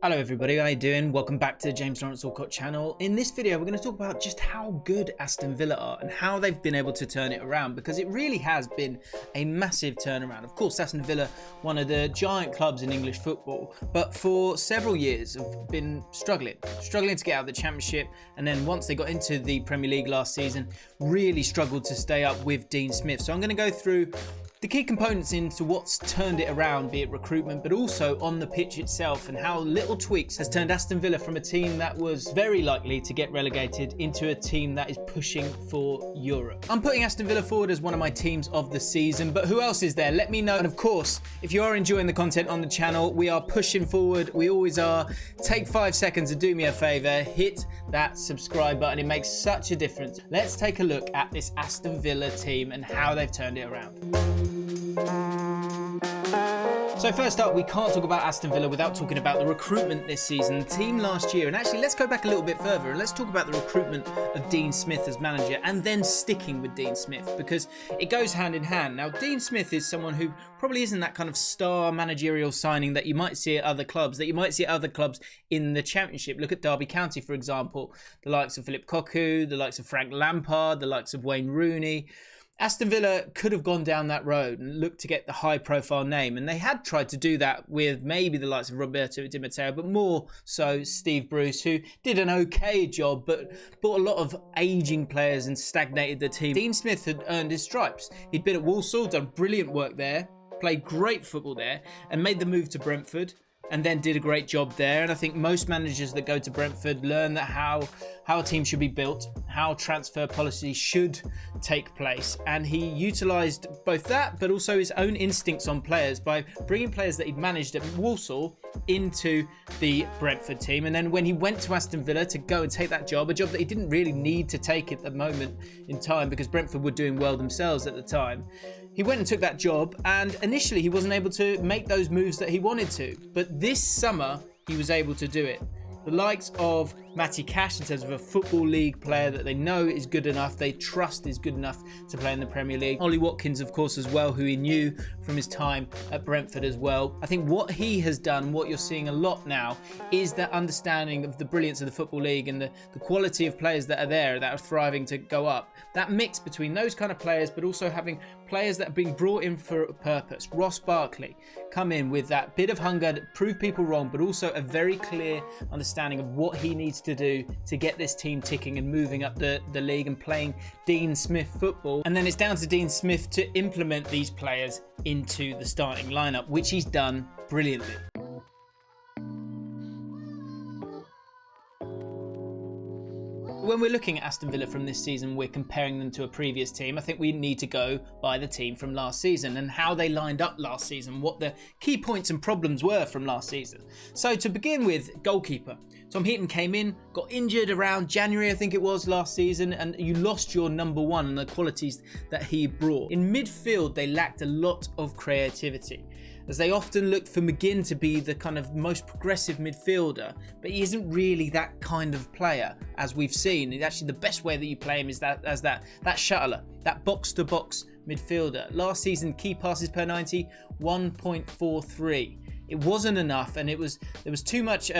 Hello everybody, how you doing? Welcome back to the James Lawrence Allcott channel. In this video we're going to talk about just how good Aston Villa are and how they've been able to turn it around, because it really has been a massive turnaround. Of course, Aston Villa, one of the giant clubs in English football, but for several years have been struggling to get out of the Championship, and then once they got into the Premier League last season, really struggled to stay up with Dean Smith. So I'm going to go through the key components into what's turned it around, be it recruitment, but also on the pitch itself, and how little tweaks has turned Aston Villa from a team that was very likely to get relegated into a team that is pushing for Europe. I'm putting Aston Villa forward as one of my teams of the season, but who else is there? Let me know. And of course, if you are enjoying the content on the channel, we are pushing forward. We always are. Take 5 seconds to do me a favour. Hit that subscribe button. It makes such a difference. Let's take a look at this Aston Villa team and how they've turned it around. So first up, we can't talk about Aston Villa without talking about the recruitment this season. The team last year, and actually let's go back a little bit further and let's talk about the recruitment of Dean Smith as manager, and then sticking with Dean Smith, because it goes hand in hand. Now, Dean Smith is someone who probably isn't that kind of star managerial signing that you might see at other clubs, in the Championship. Look at Derby County, for example, the likes of Philip Cocu, the likes of Frank Lampard, the likes of Wayne Rooney. Aston Villa could have gone down that road and looked to get the high-profile name, and they had tried to do that with maybe the likes of Roberto Di Matteo, but more so Steve Bruce, who did an okay job, but bought a lot of ageing players and stagnated the team. Dean Smith had earned his stripes. He'd been at Walsall, done brilliant work there, played great football there, and made the move to Brentford, and then did a great job there. And I think most managers that go to Brentford learn that how a team should be built, how transfer policy should take place. And he utilised both that, but also his own instincts on players by bringing players that he'd managed at Walsall into the Brentford team. And then when he went to Aston Villa to go and take that job, a job that he didn't really need to take at the moment in time because Brentford were doing well themselves at the time, he went and took that job, and initially he wasn't able to make those moves that he wanted to. But this summer, he was able to do it. The likes of Matty Cash, in terms of a Football League player that they know is good enough, they trust is good enough to play in the Premier League. Ollie Watkins, of course, as well, who he knew from his time at Brentford as well. I think what he has done, what you're seeing a lot now, is that understanding of the brilliance of the Football League and the quality of players that are there, that are thriving to go up. That mix between those kind of players, but also having players that are being brought in for a purpose. Ross Barkley come in with that bit of hunger to prove people wrong, but also a very clear understanding of what he needs to do to get this team ticking and moving up the league and playing Dean Smith football. And then it's down to Dean Smith to implement these players into the starting lineup, which he's done brilliantly. When we're looking at Aston Villa from this season, we're comparing them to a previous team. I think we need to go by the team from last season and how they lined up last season, what the key points and problems were from last season. So to begin with, goalkeeper. Tom Heaton came in, got injured around January, I think it was, last season, and you lost your number one and the qualities that he brought. In midfield, they lacked a lot of creativity, as they often looked for McGinn to be the kind of most progressive midfielder, but he isn't really that kind of player, as we've seen. Actually, the best way that you play him is that shuttler, that box-to-box midfielder. Last season, key passes per 90, 1.43. It wasn't enough, and there was too much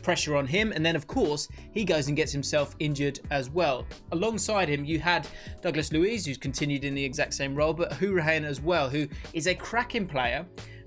pressure on him. And then, of course, he goes and gets himself injured as well. Alongside him, you had Douglas Luiz, who's continued in the exact same role, but Hourihane as well, who is a cracking player,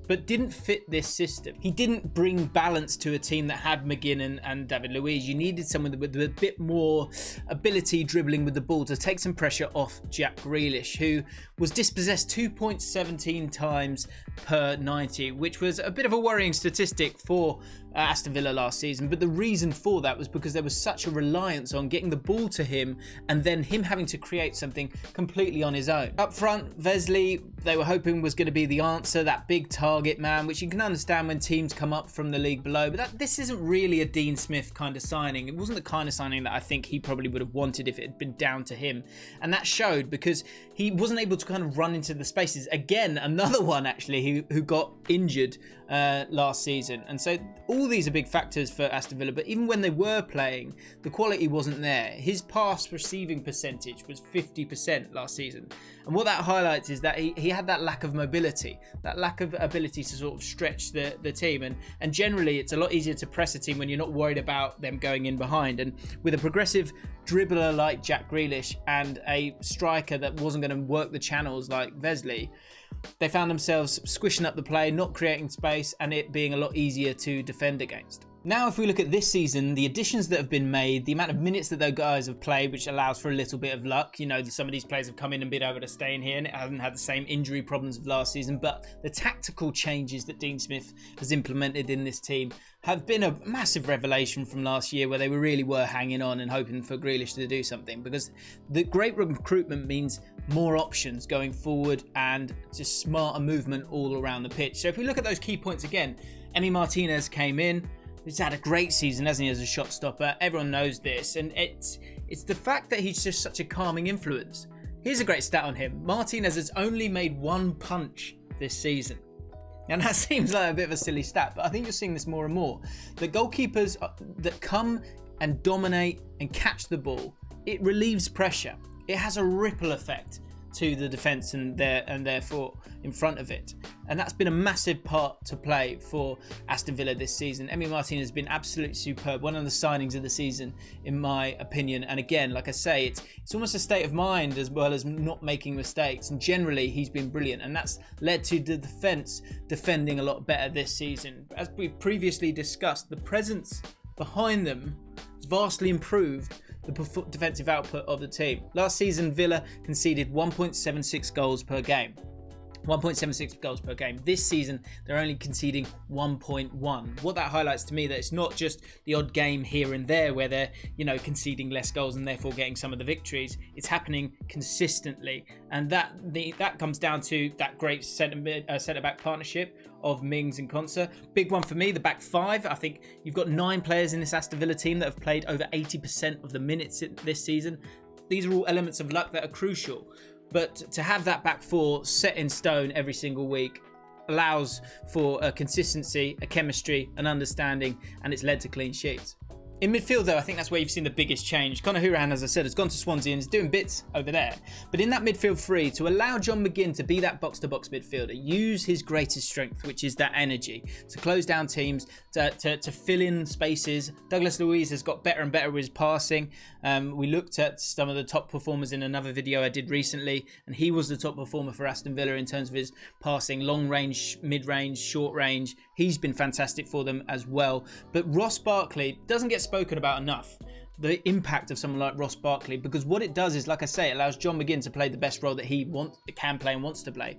but didn't fit this system. He didn't bring balance to a team that had McGinn and David Luiz. You needed someone with a bit more ability dribbling with the ball to take some pressure off Jack Grealish, who was dispossessed 2.17 times per 90, which was a bit of a worrying statistic for Aston Villa last season. But the reason for that was because there was such a reliance on getting the ball to him and then him having to create something completely on his own. Up front, Vesley, they were hoping was going to be the answer, that big target man, which you can understand when teams come up from the league below. But this isn't really a Dean Smith kind of signing. It wasn't the kind of signing that I think he probably would have wanted if it had been down to him. And that showed because he wasn't able to kind of run into the spaces. Again, another one actually who got injured last season. And so all all these are big factors for Aston Villa, but even when they were playing, the quality wasn't there. His pass receiving percentage was 50% last season. And what that highlights is that he had that lack of mobility, that lack of ability to sort of stretch the team. And generally, it's a lot easier to press a team when you're not worried about them going in behind. And with a progressive dribbler like Jack Grealish and a striker that wasn't going to work the channels like Wesley, they found themselves squishing up the play, not creating space, and it being a lot easier to defend against. Now, if we look at this season, the additions that have been made, the amount of minutes that those guys have played, which allows for a little bit of luck. You know, some of these players have come in and been able to stay in here, and it hasn't had the same injury problems of last season. But the tactical changes that Dean Smith has implemented in this team have been a massive revelation from last year, where they really were hanging on and hoping for Grealish to do something. Because the great recruitment means more options going forward and just smarter movement all around the pitch. So if we look at those key points again, Emi Martinez came in. He's had a great season, hasn't he, as a shot stopper? Everyone knows this. And it's the fact that he's just such a calming influence. Here's a great stat on him. Martinez has only made one punch this season. And that seems like a bit of a silly stat, but I think you're seeing this more and more. The goalkeepers that come and dominate and catch the ball, it relieves pressure. It has a ripple effect to the defence and therefore in front of it. And that's been a massive part to play for Aston Villa this season. Emi Martinez has been absolutely superb. One of the signings of the season, in my opinion. And again, like I say, it's almost a state of mind as well as not making mistakes. And generally, he's been brilliant. And that's led to the defence defending a lot better this season. As we previously discussed, the presence behind them has vastly improved the defensive output of the team. Last season, Villa conceded 1.76 goals per game. 1.76 goals per game. This season, they're only conceding 1.1. What that highlights to me that it's not just the odd game here and there where they're, conceding less goals and therefore getting some of the victories. It's happening consistently, and that comes down to that great centre-back partnership of Mings and Konsa. Big one for me, the back five. I think you've got 9 players in this Aston Villa team that have played over 80% of the minutes this season. These are all elements of luck that are crucial. But to have that back four set in stone every single week allows for a consistency, a chemistry, an understanding, and it's led to clean sheets. In midfield, though, I think that's where you've seen the biggest change. Conor Hourihane, as I said, has gone to Swansea and is doing bits over there. But in that midfield three, to allow John McGinn to be that box-to-box midfielder, use his greatest strength, which is that energy, to close down teams, to fill in spaces. Douglas Luiz has got better and better with his passing. We looked at some of the top performers in another video I did recently, and he was the top performer for Aston Villa in terms of his passing, long range, mid-range, short range. He's been fantastic for them as well. But Ross Barkley doesn't get spoken about enough, the impact of someone like Ross Barkley, because what it does is, like I say, it allows John McGinn to play the best role that he can play and wants to play.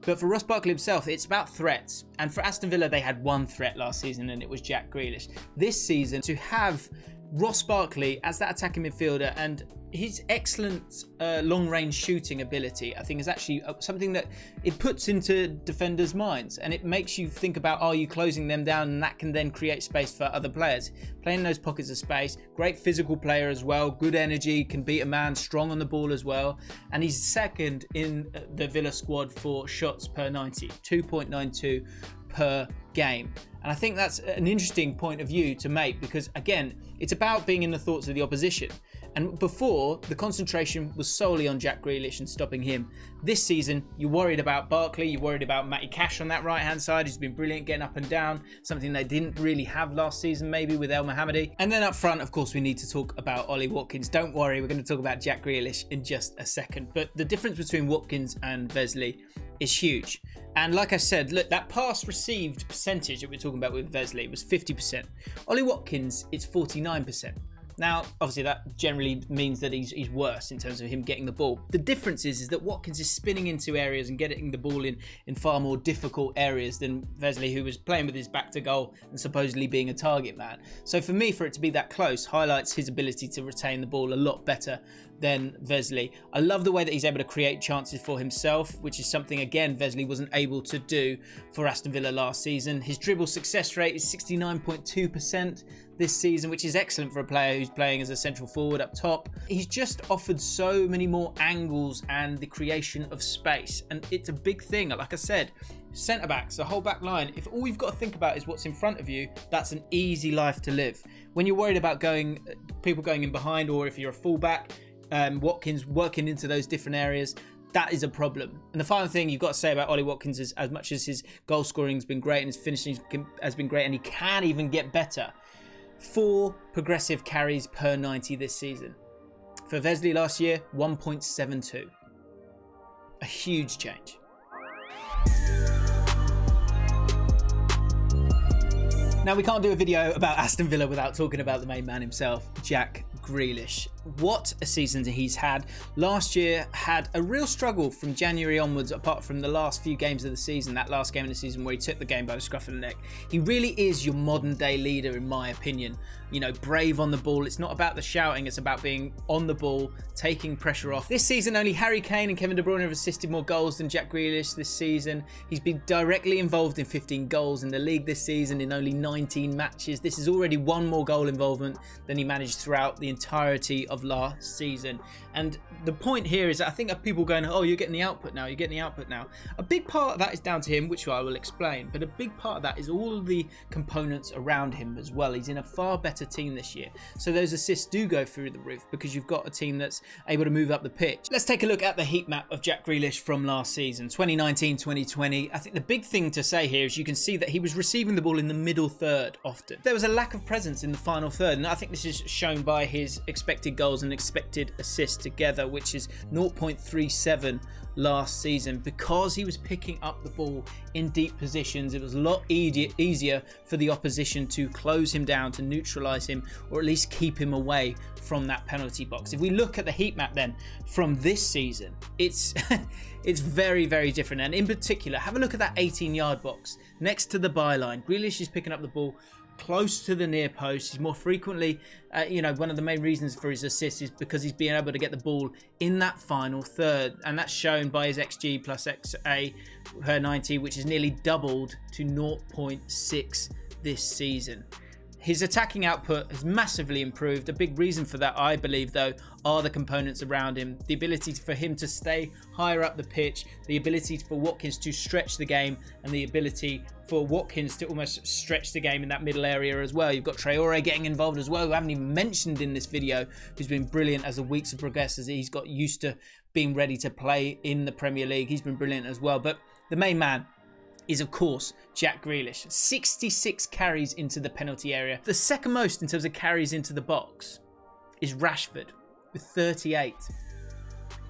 But for Ross Barkley himself, it's about threats. And for Aston Villa, they had one threat last season, and it was Jack Grealish. This season, to have Ross Barkley as that attacking midfielder and his excellent long-range shooting ability, I think, is actually something that it puts into defenders' minds, and it makes you think about, are you closing them down? And that can then create space for other players. Playing those pockets of space, great physical player as well, good energy, can beat a man, strong on the ball as well. And he's second in the Villa squad for shots per 90, 2.92 per game. And I think that's an interesting point of view to make, because again, it's about being in the thoughts of the opposition. And before, the concentration was solely on Jack Grealish and stopping him. This season, you're worried about Barkley, you're worried about Matty Cash on that right-hand side, who's been brilliant getting up and down, something they didn't really have last season, maybe with El Mohammadi. And then up front, of course, we need to talk about Ollie Watkins. Don't worry, we're going to talk about Jack Grealish in just a second. But the difference between Watkins and Wesley is huge. And like I said, look, that pass received percentage that we're talking about with Wesley was 50%. Ollie Watkins, it's 49%. Now, obviously, that generally means that he's worse in terms of him getting the ball. The difference is that Watkins is spinning into areas and getting the ball in far more difficult areas than Wesley, who was playing with his back to goal and supposedly being a target man. So for me, for it to be that close highlights his ability to retain the ball a lot better than Wesley. I love the way that he's able to create chances for himself, which is something, again, Wesley wasn't able to do for Aston Villa last season. His dribble success rate is 69.2% this season, which is excellent for a player who's playing as a central forward up top. He's just offered so many more angles and the creation of space, and it's a big thing. Like I said, centre-backs, the whole back line, if all you've got to think about is what's in front of you, that's an easy life to live. When you're worried about people going in behind, or if you're a full-back, Watkins working into those different areas, that is a problem. And the final thing you've got to say about Ollie Watkins is, as much as his goal scoring has been great and his finishing has been great, and he can even get better, 4 progressive carries per 90 this season. For Vesely last year, 1.72. A huge change. Now, we can't do a video about Aston Villa without talking about the main man himself, Jack Grealish. What a season he's had. Last year had a real struggle from January onwards, apart from the last few games of the season, that last game of the season where he took the game by the scruff of the neck. He really is your modern day leader, in my opinion. You know, brave on the ball. It's not about the shouting, it's about being on the ball, taking pressure off. This season, only Harry Kane and Kevin De Bruyne have assisted more goals than Jack Grealish this season. He's been directly involved in 15 goals in the league this season in only 19 matches. This is already 1 more goal involvement than he managed throughout the entirety of last season. And the point here is that I think of people going, oh, you're getting the output now, you're getting the output now. A big part of that is down to him, which I will explain, but a big part of that is all of the components around him as well. He's in a far better team this year, so those assists do go through the roof because you've got a team that's able to move up the pitch. Let's take a look at the heat map of Jack Grealish from last season, 2019-2020. I think the big thing to say here is you can see that he was receiving the ball in the middle third often. There was a lack of presence in the final third, and I think this is shown by his expected goals and expected assists together, which is 0.37 last season. Because he was picking up the ball in deep positions, it was a lot easier for the opposition to close him down, to neutralise him, or at least keep him away from that penalty box. If we look at the heat map then from this season, it's it's very, very different. And in particular, have a look at that 18-yard box next to the byline. Grealish is picking up the ball close to the near post. He's more frequently, one of the main reasons for his assists is because he's being able to get the ball in that final third, and that's shown by his XG plus XA per 90, which is nearly doubled to 0.6 this season. His attacking output has massively improved. A big reason for that, I believe, though, are the components around him. The ability for him to stay higher up the pitch, the ability for Watkins to stretch the game, and the ability for Watkins to almost stretch the game in that middle area as well. You've got Traore getting involved as well, who I haven't even mentioned in this video, who's been brilliant as the weeks have progressed, as he's got used to being ready to play in the Premier League. He's been brilliant as well. But the main man is, of course, Jack Grealish. 66 carries into the penalty area. The second most in terms of carries into the box is Rashford with 38.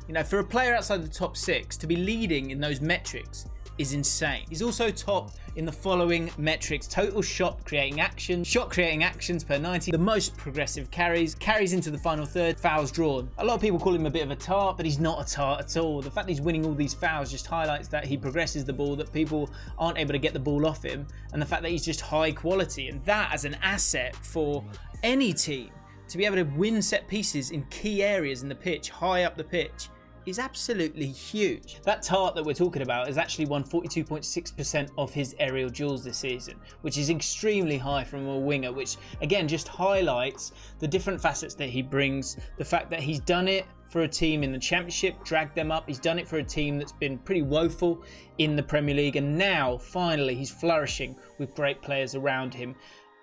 You know, for a player outside the top 6 to be leading in those metrics is insane. He's also top in the following metrics: total shot creating actions per 90, the most progressive carries into the final third, fouls drawn. A lot of people call him a bit of a tart, but he's not a tart at all. The fact that he's winning all these fouls just highlights that he progresses the ball, that people aren't able to get the ball off him, and the fact that he's just high quality. And that, as an asset for any team, to be able to win set pieces in key areas in the pitch, high up the pitch, is absolutely huge. That tart that we're talking about has actually won 42.6% of his aerial duels this season, which is extremely high from a winger, which again just highlights the different facets that he brings. The fact that he's done it for a team in the Championship, dragged them up. He's done it for a team that's been pretty woeful in the Premier League, and now finally he's flourishing with great players around him.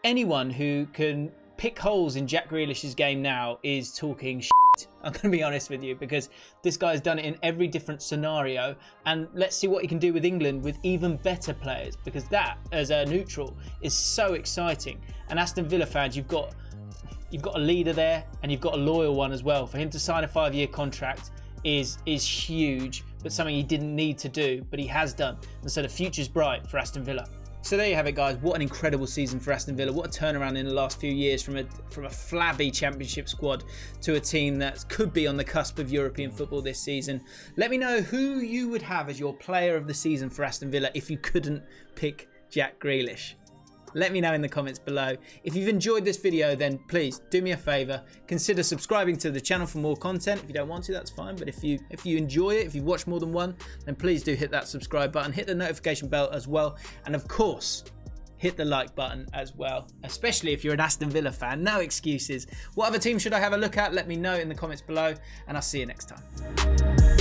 Anyone who can pick holes in Jack Grealish's game now is talking shit. I'm going to be honest with you, because this guy's done it in every different scenario, and let's see what he can do with England with even better players, because that, as a neutral, is so exciting. And Aston Villa fans, you've got a leader there, and you've got a loyal one as well. For him to sign a 5-year contract is huge, but something he didn't need to do, but he has done, and so the future's bright for Aston Villa. So there you have it, guys. What an incredible season for Aston Villa. What a turnaround in the last few years from a flabby Championship squad to a team that could be on the cusp of European football this season. Let me know who you would have as your player of the season for Aston Villa if you couldn't pick Jack Grealish. Let me know in the comments below. If you've enjoyed this video, then please do me a favour. Consider subscribing to the channel for more content. If you don't want to, that's fine. But if you enjoy it, if you've watched more than one, then please do hit that subscribe button. Hit the notification bell as well. And of course, hit the like button as well, especially if you're an Aston Villa fan. No excuses. What other team should I have a look at? Let me know in the comments below, and I'll see you next time.